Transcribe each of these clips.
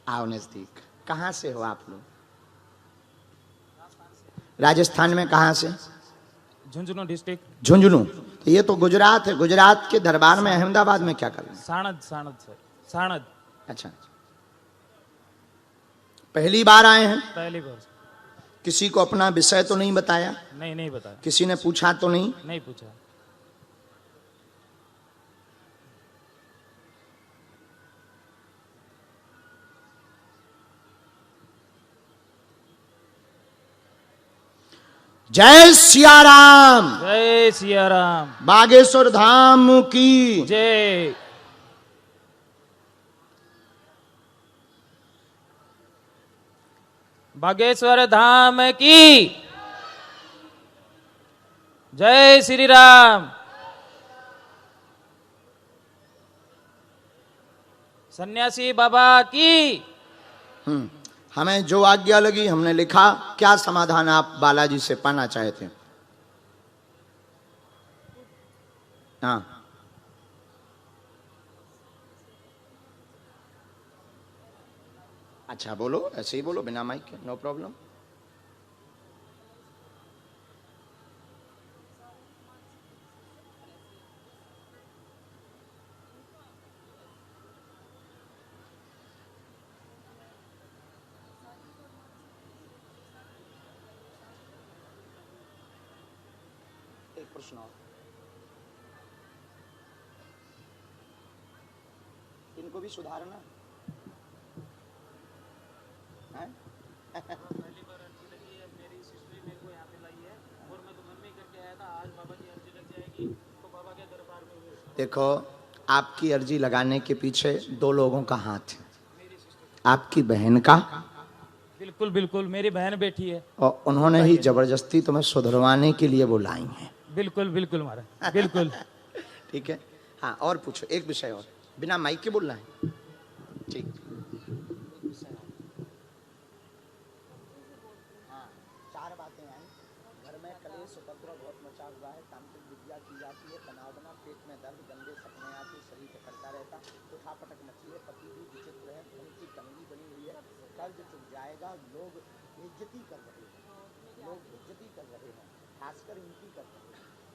आओ नजदीक। कहाँ से हो आप लोग? राजस्थान में कहाँ से? झुंझुनू डिस्ट्रिक्ट। झुंझुनू। तो ये तो गुजरात है। गुजरात के दरबार में अहमदाबाद में क्या कर रहे हैं? साणद साणद सर, साणद। अच्छा, पहली बार आए हैं? पहली बार। किसी को अपना विषय तो नहीं बताया? नहीं, नहीं बताया। किसी ने पूछा तो नहीं? नहीं पूछा। जय सिया राम। जय सिया राम। बागेश्वर धाम की जय। बागेश्वर धाम की जय श्री राम। सन्यासी बाबा की। हमें जो आज्ञा लगी हमने लिखा। क्या समाधान आप बालाजी से पाना चाहते हैं? हाँ, अच्छा बोलो, ऐसे ही बोलो बिना माइक के, नो प्रॉब्लम। एक प्रश्न और, इनको भी सुधारना है? पहली बार अर्जी लगी है, मेरी सिस्टर मेरे को यहाँ पे लाई है और मैं तो मन में ही करके आया था आज बाबा की अर्जी लग जाएगी तो बाबा के दरबार में। देखो, आपकी अर्जी लगाने के पीछे दो लोगों का हाथ है। आपकी बहन का। बिल्कुल बिल्कुल, मेरी बहन बैठी है और उन्होंने ही जबरदस्ती तुम्हें सुधरवाने के लिए बुलाई है। बिल्कुल बिल्कुल महाराज, बिल्कुल। ठीक है, हाँ और पूछो, एक विषय और, बिना माइक के बोलना है। ठीक, हाँ, चार बातें आई। घर में कलेश उपद्रव बहुत मचा हुआ है, तांत्रिक विद्या की जाती है, तनाव बना, पेट में दर्द, गंदे सपने आते, शरीर करता रहता, उठापटक मची है, पति भी विचित्र है, उनकी तंगी बनी हुई है, कर्ज चुक जाएगा, लोग बेइज्जती कर रहे हैं, खासकर इनकी कर रहे हैं।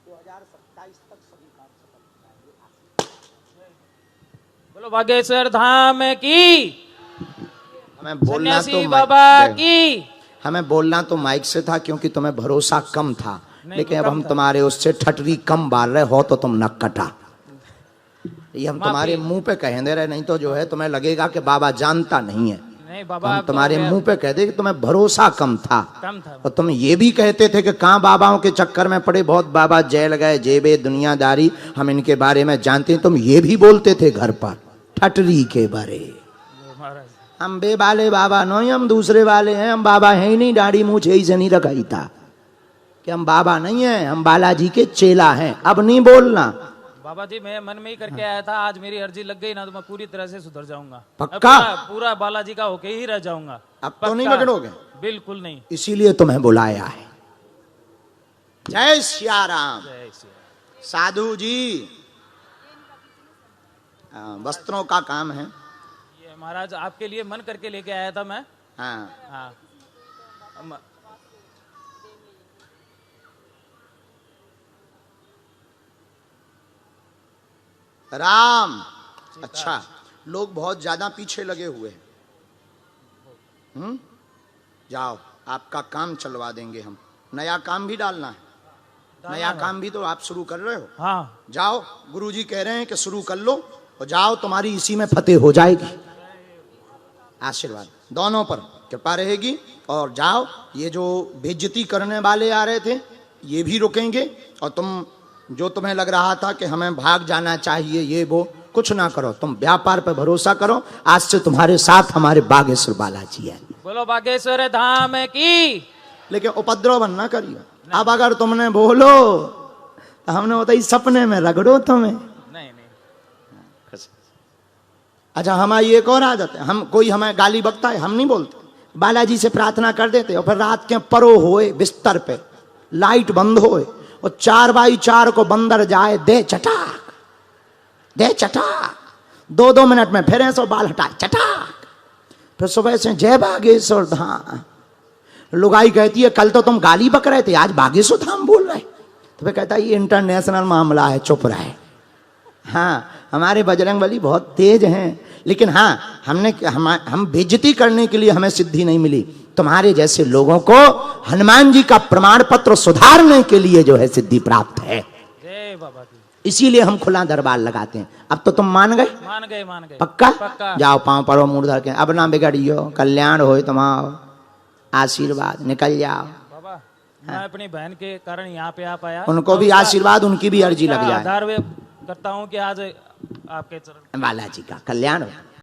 2027 तक सभी काम सफल हो जाएंगे। बोलो बागेश्वर धाम की। हमें बोलना तो बाबा की। हमें बोलना तो माइक से था क्योंकि तुम्हें भरोसा कम था, लेकिन अब हम तुम्हारे उससे ठटरी कम बार रहे हो तो तुम नक कटा। ये हम तुम्हारे मुंह पे कह दे रहे, नहीं तो जो है तुम्हें लगेगा कि बाबा जानता नहीं है। नहीं बाबा, हम तुम्हारे मुंह पे कह दे कि तुम्हें भरोसा कम था। और तुम ये भी कहते थे कि कहाँ बाबाओं के चक्कर में पड़े, बहुत बाबा जेल गए, जेबे दुनियादारी, हम इनके बारे में जानते हैं। तुम ये भी बोलते थे घर पर ठटरी के बारे। हम बे वाले बाबा नहीं, हम दूसरे वाले हैं, हम बाबा हैं ही नहीं, दाढ़ी मूछ ही से नहीं रखाई था कि हम बाबा नहीं हैं, हम बालाजी के चेला हैं। अब नहीं बोलना बाबा जी, मैं मन में ही करके आया था आज मेरी अर्जी लग गई ना तो मैं पूरी तरह से सुधर जाऊंगा। पक्का? पूरा बालाजी का होके ही रह जाऊंगा। अब तो नहीं बिगड़ोगे? बिल्कुल नहीं। इसीलिए तुम्हें बुलाया है। जय सिया राम। जय सिया। साधु जी, वस्त्रों का काम है। ये महाराज आपके लिए मन करके लेके आया था मैं। हाँ, हाँ। राम। अच्छा, लोग बहुत ज्यादा पीछे लगे हुए हैं। जाओ, आपका काम चलवा देंगे हम। नया काम भी डालना है, नया काम भी तो आप शुरू कर रहे हो। हाँ। जाओ, गुरुजी कह रहे हैं कि शुरू कर लो और जाओ, तुम्हारी इसी में फतेह हो जाएगी। आशीर्वाद दोनों पर कृपा रहेगी। और जाओ, ये जो बेइज्जती करने वाले आ रहे थे ये भी रुकेंगे। और तुम जो तुम्हें लग रहा था कि हमें भाग जाना चाहिए, ये वो कुछ ना करो, तुम व्यापार पर भरोसा करो। आज से तुम्हारे साथ हमारे बागेश्वर बालाजी है। बोलो बागेश्वर धाम की। लेकिन उपद्रव बनना करिए। अब अगर तुमने बोलो तो हमने बताई सपने में रगड़ो तुम्हें। नहीं नहीं। अच्छा, हमारी एक और आदत है, हम कोई हमें गाली बकता है हम नहीं बोलते, बालाजी से प्रार्थना कर देते। और फिर रात के परो होए बिस्तर पे, लाइट बंद होए और 4x4 को बंदर जाए, दे चटाक दे चटाक, 2-2 मिनट में फिर ऐसो बाल हटाए चटाक, फिर सुबह से जय बागेश्वर धाम। लुगाई कहती है कल तो तुम गाली बक रहे थे, आज बागेश्वर धाम बोल रहे। तो फिर कहता है ये इंटरनेशनल मामला है, चुप रहे। हाँ, हमारे बजरंगबली बहुत तेज हैं, लेकिन हाँ हम बेइज्जती करने के लिए हमें सिद्धि नहीं मिली। तुम्हारे जैसे लोगों को हनुमान जी का प्रमाण पत्र सुधारने के लिए जो है सिद्धि प्राप्त है। जय बाबा की। इसीलिए हम खुला दरबार लगाते हैं। अब तो तुम मान गए? मान गए, मान गए। पक्का? पक्का। जाओ पांव पड़ो मुंह धर के, अब ना बिगड़ियो, कल्याण हो तुम्हारा, आशीर्वाद, निकल जाओ। बाबा मैं अपनी बहन के कारण यहाँ पे आ पाया, उनको भी आशीर्वाद, उनकी भी अर्जी लग जाए। आधार वे करता हूँ कि आज आपके चरण बालाजी का कल्याण हो।